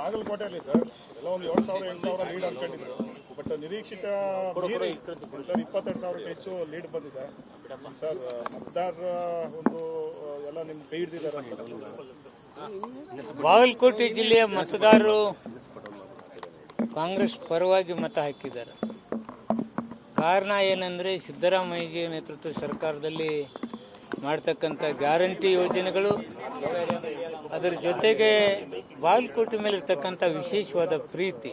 ಬಾಗಲಕೋಟೆಯಲ್ಲಿ ಸರ್ ಎಲ್ಲ ಒಂದು 7,000-8,000 ಲೀಡ್ ಅನ್ಕೊಂಡಿದ್ರು. ಬಟ್ ನಿರೀಕ್ಷಿತ ಸರ್ 22,000 ಹೆಚ್ಚು ಲೀಡ್ ಬಂದಿದೆ ಸರ್. ಮತದಾರರ ಒಂದು ಎಲ್ಲ ನಿಮ್ಗೆ ಕೈ ಹಿಡಿದಿದ್ದಾರೆ. ಬಾಗಲಕೋಟೆ ಜಿಲ್ಲೆಯ ಮತದಾರರು ಕಾಂಗ್ರೆಸ್ ಪರವಾಗಿ ಮತ ಹಾಕಿದ್ದಾರೆ. ಕಾರಣ ಏನಂದರೆ ಸಿದ್ದರಾಮಯ್ಯ ನೇತೃತ್ವ ಸರ್ಕಾರದಲ್ಲಿ ಮಾಡ್ತಕ್ಕಂಥ ಗ್ಯಾರಂಟಿ ಯೋಜನೆಗಳು, ಅದರ ಜೊತೆಗೆ ಬಾಗಲಕೋಟೆ ಮೇಲೆ ಇರ್ತಕ್ಕಂಥ ವಿಶೇಷವಾದ ಪ್ರೀತಿ.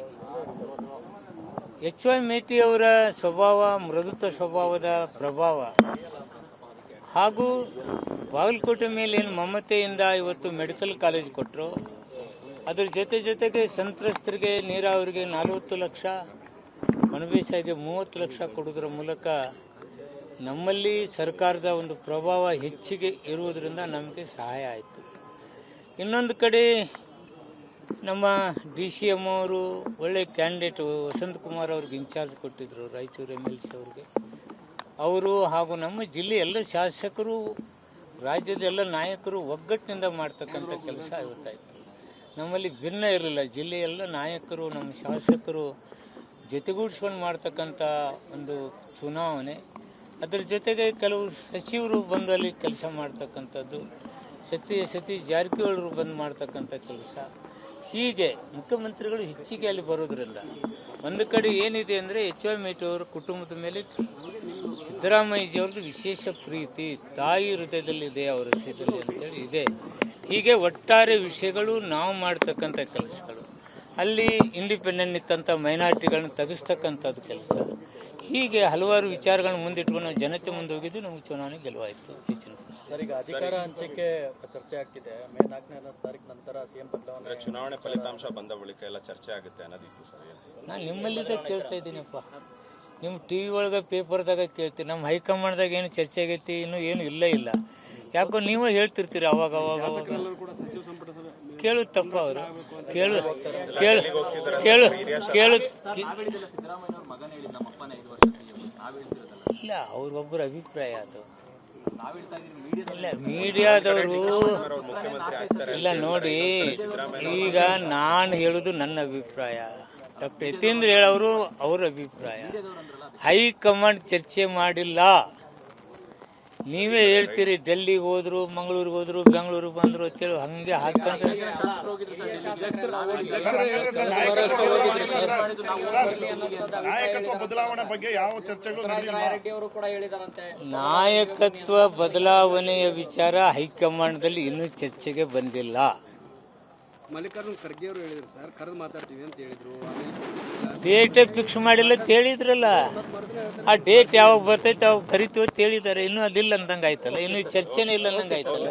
ಎಚ್ ವೈ ಮೇಟಿ ಅವರ ಸ್ವಭಾವ, ಮೃದುತ್ವ ಸ್ವಭಾವದ ಪ್ರಭಾವ ಹಾಗೂ ಬಾಗಲಕೋಟೆ ಮೇಲೆ ಏನು ಮಮತೆಯಿಂದ ಇವತ್ತು ಮೆಡಿಕಲ್ ಕಾಲೇಜ್ ಕೊಟ್ಟರು, ಅದರ ಜೊತೆಗೆ ಸಂತ್ರಸ್ತರಿಗೆ ನೀರಾವರಿಗೆ 40 ಲಕ್ಷ, ಒಣಬೇಸಾಯಿಗೆ 30 ಲಕ್ಷ ಕೊಡುವುದರ ಮೂಲಕ ನಮ್ಮಲ್ಲಿ ಸರ್ಕಾರದ ಒಂದು ಪ್ರಭಾವ ಹೆಚ್ಚಿಗೆ ಇರುವುದರಿಂದ ನಮಗೆ ಸಹಾಯ ಆಯಿತು. ಇನ್ನೊಂದು ಕಡೆ ನಮ್ಮ DCM ಅವರು ಒಳ್ಳೆ ಕ್ಯಾಂಡಿಡೇಟ್ ವಸಂತಕುಮಾರ್ ಅವ್ರಿಗೆ ಇನ್ಚಾರ್ಜ್ ಕೊಟ್ಟಿದ್ದರು, ರಾಯಚೂರು MLC ಅವ್ರಿಗೆ. ಅವರು ಹಾಗೂ ನಮ್ಮ ಜಿಲ್ಲೆ ಎಲ್ಲ ಶಾಸಕರು, ರಾಜ್ಯದ ಎಲ್ಲ ನಾಯಕರು ಒಗ್ಗಟ್ಟಿನಿಂದ ಮಾಡ್ತಕ್ಕಂಥ ಕೆಲಸ ಇವತ್ತಾಯಿತು. ನಮ್ಮಲ್ಲಿ ಭಿನ್ನ ಇರಲಿಲ್ಲ. ಜಿಲ್ಲೆಯೆಲ್ಲ ನಾಯಕರು, ನಮ್ಮ ಶಾಸಕರು ಜೊತೆಗೂಡಿಸ್ಕೊಂಡು ಮಾಡ್ತಕ್ಕಂಥ ಒಂದು ಚುನಾವಣೆ. ಅದರ ಜೊತೆಗೆ ಕೆಲವು ಸಚಿವರು ಬಂದು ಅಲ್ಲಿ ಕೆಲಸ ಮಾಡ್ತಕ್ಕಂಥದ್ದು, ಸತೀಶ್ ಜಾರಕಿಹೊಳಿ ಬಂದು ಮಾಡ್ತಕ್ಕಂಥ ಕೆಲಸ. ಹೀಗೆ ಮುಖ್ಯಮಂತ್ರಿಗಳು ಹೆಚ್ಚಿಗೆ ಅಲ್ಲಿ ಬರೋದ್ರಿಂದ ಒಂದು ಕಡೆ ಏನಿದೆ ಅಂದರೆ ಎಚ್ ವೈ ಮೇಟಿ ಅವರ ಕುಟುಂಬದ ಮೇಲೆ ಸಿದ್ದರಾಮಯ್ಯಜಿಯವ್ರದ್ದು ವಿಶೇಷ ಪ್ರೀತಿ, ತಾಯಿ ಹೃದಯದಲ್ಲಿದೆ ಅವರ ವಿಷಯದಲ್ಲಿ ಅಂತೇಳಿ ಇದೆ. ಹೀಗೆ ಒಟ್ಟಾರೆ ವಿಷಯಗಳು ನಾವು ಮಾಡ್ತಕ್ಕಂಥ ಕೆಲಸಗಳು, ಅಲ್ಲಿ ಇಂಡಿಪೆಂಡೆಂಟ್ ಇತ್ತಂಥ ಮೈನಾರಿಟಿಗಳನ್ನ ತೆಗೆಸ್ತಕ್ಕಂಥದ್ದು ಕೆಲಸ. ಹೀಗೆ ಹಲವಾರು ವಿಚಾರಗಳನ್ನ ಮುಂದಿಟ್ಕೊಂಡು ನಾವು ಜನತೆ ಮುಂದೆ ಹೋಗಿದ್ದು ನಮಗೆ ಚುನಾವಣೆ ಗೆಲುವಾಯಿತು. ಹೆಚ್ಚಿನ ಸರ್, ಈಗ ಅಧಿಕಾರ ಹಂಚಿಕೆ ಚರ್ಚೆ ಆಗ್ತಿದೆ. ಮೇ 4ನೇ ತಾರೀಕು ನಂತರ CM ಬದಲಾವಣೆ, ಚುನಾವಣೆ ಫಲಿತಾಂಶ ಬಂದ ಬಳಿಕ ಎಲ್ಲ ಚರ್ಚೆ ಆಗುತ್ತೆ ಅನ್ನೋದಿತ್ತು ಸರ್. ನಾನು ನಿಮ್ಮಲ್ಲಿದ್ದ ಕೇಳ್ತಾ ಇದ್ದೀನಪ್ಪ, ನಿಮ್ಮ TV ಒಳಗೆ ಪೇಪರ್ದಾಗ ಕೇಳ್ತೀನಿ. ನಮ್ಮ ಹೈಕಮಾಂಡ್ದಾಗ ಏನು ಚರ್ಚೆ ಆಗೈತಿ ಇನ್ನೂ ಏನು ಇಲ್ಲ. ಯಾಕೋ ನೀವೇ ಹೇಳ್ತಿರ್ತೀರಿ ಅವಾಗ ಕೇಳು ತಪ್ಪ ಅವರು ಕೇಳು ಇಲ್ಲ, ಅವ್ರೊಬ್ಬರ ಅಭಿಪ್ರಾಯ ಅದು. ಇಲ್ಲ, ಮೀಡಿಯಾದವರು ಇಲ್ಲ ನೋಡಿ. ಈಗ ನಾನು ಹೇಳುದು ನನ್ನ ಅಭಿಪ್ರಾಯ, ಡಾಕ್ಟರ್ ಯತೀಂದ್ರ ಹೇಳೋರು ಅವ್ರ ಅಭಿಪ್ರಾಯ. ಹೈಕಮಾಂಡ್ ಚರ್ಚೆ ಮಾಡಿಲ್ಲ. ನೀವೇ ಹೇಳ್ತೀರಿ ಡೆಲ್ಲಿಗೆ ಹೋದ್ರು, ಮಂಗಳೂರಿಗೆ ಹೋದ್ರು, ಬೆಂಗಳೂರಿಗೆ ಬಂದ್ರು ಅಂತೇಳಿ ಹಂಗೆ ಹಾಕೊಂಡು ನಾಯಕತ್ವ ಬದಲಾವಣೆ ಬಗ್ಗೆ ಯಾವ ಚರ್ಚೆಗಳು ನಾಯಕತ್ವ ಬದಲಾವಣೆಯ ವಿಚಾರ ಹೈಕಮಾಂಡ್ದಲ್ಲಿ ಇನ್ನೂ ಚರ್ಚೆಗೆ ಬಂದಿಲ್ಲ. ಮಲ್ಲಿಕಾರ್ಜುನ್ ಖರ್ಗೆ ಅವರು ಹೇಳಿದ್ರು ಸರ್, ಕರೆದು ಮಾತಾಡ್ತೀವಿ ಅಂತ ಹೇಳಿದ್ರು. ಡೇಟ್ ಫಿಕ್ಸ್ ಮಾಡಿಲ್ಲ ಅಂತ ಹೇಳಿದ್ರಲ್ಲ, ಆ ಡೇಟ್ ಯಾವಾಗ ಬರ್ತೈತೆ ಅವಾಗ ಕರಿತೀವಿ ಅಂತ ಹೇಳಿದ್ದಾರೆ. ಇನ್ನೂ ಅದಿಲ್ಲ ಅಂದಂಗೆ ಆಯ್ತಲ್ಲ, ಇನ್ನೂ ಚರ್ಚೆನೇ ಇಲ್ಲ ಅಂದಂಗೆ ಆಯ್ತಲ್ಲ.